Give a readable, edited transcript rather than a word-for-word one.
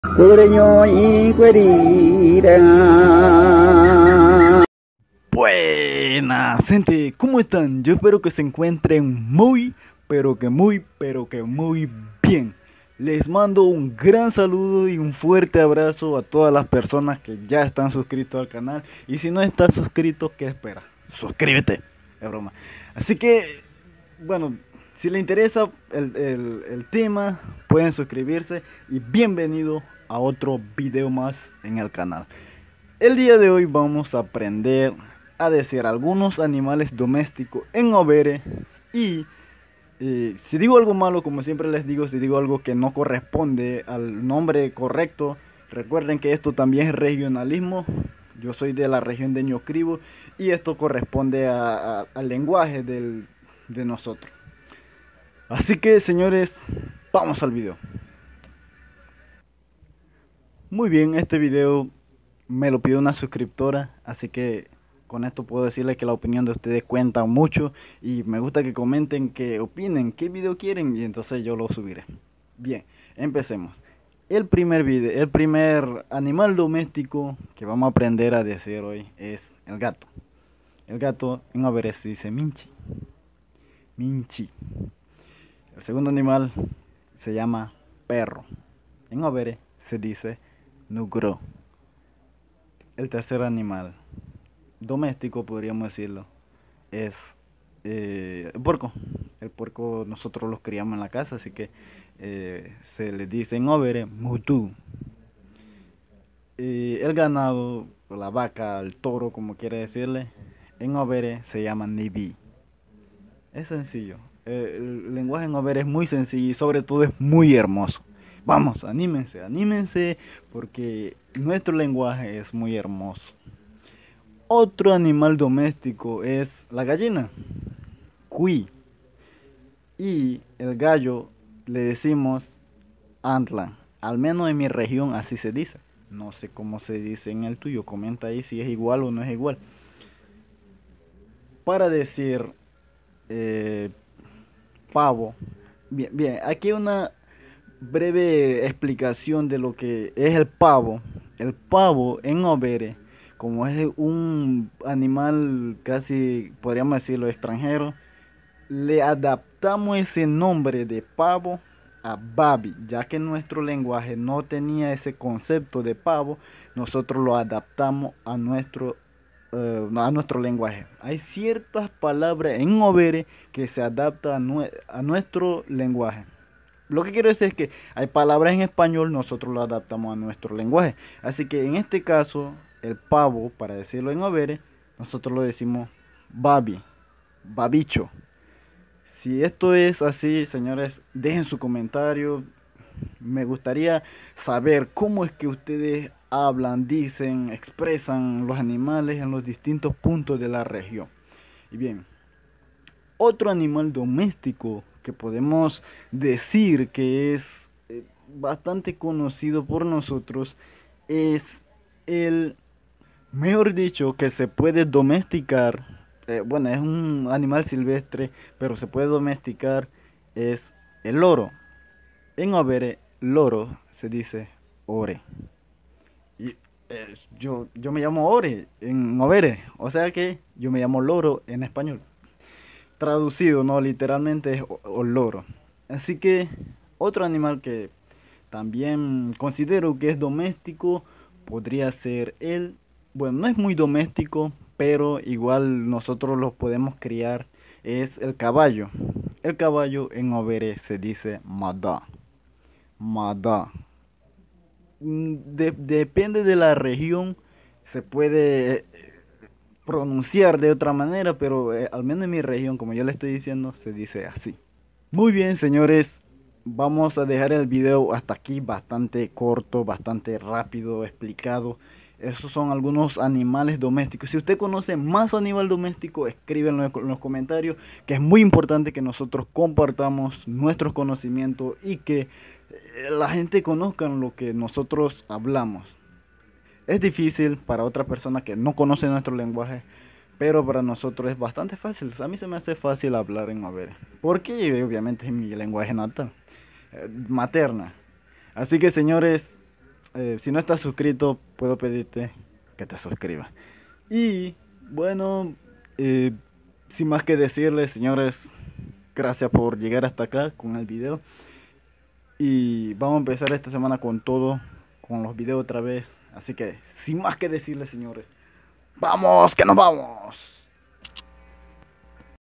Cuereño y cuerira. Buenas, gente, ¿cómo están? Yo espero que se encuentren muy, pero que muy bien. Les mando un gran saludo y un fuerte abrazo a todas las personas que ya están suscritos al canal. Y si no estás suscrito, ¿qué esperas? Suscríbete, es broma. Así que, bueno, si les interesa el tema, pueden suscribirse y bienvenido a otro video más en el canal. El día de hoy vamos a aprender a decir algunos animales domésticos en Overe y si digo algo malo, como siempre les digo, si digo algo que no corresponde al nombre correcto, recuerden que esto también es regionalismo. Yo soy de la región de Ñocribo y esto corresponde al lenguaje de nosotros. Así que, señores, vamos al video. Muy bien, este video me lo pidió una suscriptora, así que con esto puedo decirle que la opinión de ustedes cuenta mucho y me gusta que comenten, que opinen, qué video quieren y entonces yo lo subiré. Bien, empecemos. El primer animal doméstico que vamos a aprender a decir hoy es el gato. El gato en Overe se dice minchi. Minchi. El segundo animal se llama perro. En Overe se dice nugro. El tercer animal doméstico, podríamos decirlo, es el puerco. El puerco nosotros los criamos en la casa, así que se le dice en Overe mutu. El ganado, la vaca, el toro, como quiera decirle, en Overe se llama nibi. Es sencillo. El lenguaje en Overe es muy sencillo y sobre todo es muy hermoso. Vamos, anímense, anímense, porque nuestro lenguaje es muy hermoso. Otro animal doméstico es la gallina, cuy, y el gallo le decimos antlan. Al menos en mi región así se dice. No sé cómo se dice en el tuyo. Comenta ahí si es igual o no es igual. Para decir eh, pavo, bien, aquí una breve explicación de lo que es el pavo. El pavo en Overe, como es un animal casi, podríamos decirlo, extranjero, le adaptamos ese nombre de pavo a babi, ya que nuestro lenguaje no tenía ese concepto de pavo, nosotros lo adaptamos a nuestro lenguaje. Hay ciertas palabras en Overe que se adaptan a nuestro lenguaje. Lo que quiero decir es que hay palabras en español, nosotros lo adaptamos a nuestro lenguaje. Así que en este caso, el pavo, para decirlo en Overe, nosotros lo decimos babi, babicho. Si esto es así, señores, dejen su comentario. Me gustaría saber cómo es que ustedes hablan, dicen, expresan los animales en los distintos puntos de la región. Y bien, otro animal doméstico que podemos decir que es bastante conocido por nosotros es el, mejor dicho, que se puede domesticar. Bueno, es un animal silvestre, pero se puede domesticar, es el loro. En Overe, loro se dice ore. Y yo me llamo ore en Overe, o sea que yo me llamo loro en español. Traducido, no, literalmente es loro. Así que otro animal que también considero que es doméstico podría ser el, bueno, no es muy doméstico, pero igual nosotros lo podemos criar, es el caballo. El caballo en Overe se dice mada. Mada. Depende de la región, se puede pronunciar de otra manera, pero al menos en mi región, como yo le estoy diciendo, se dice así. Muy bien, señores, vamos a dejar el video hasta aquí, bastante corto, bastante rápido explicado. Esos son algunos animales domésticos. Si usted conoce más animal doméstico, escríbenlo en los comentarios, que es muy importante que nosotros compartamos nuestros conocimientos y que la gente conozca lo que nosotros hablamos. Es difícil para otras personas que no conocen nuestro lenguaje, pero para nosotros es bastante fácil. A mí se me hace fácil hablar en Overe, porque obviamente es mi lenguaje natal, materna. Así que, señores, Si no estás suscrito, puedo pedirte que te suscribas. Y bueno, eh, sin más que decirles, señores, gracias por llegar hasta acá con el video. Y vamos a empezar esta semana con todo, con los videos otra vez. Así que, sin más que decirles, señores, ¡vamos, que nos vamos!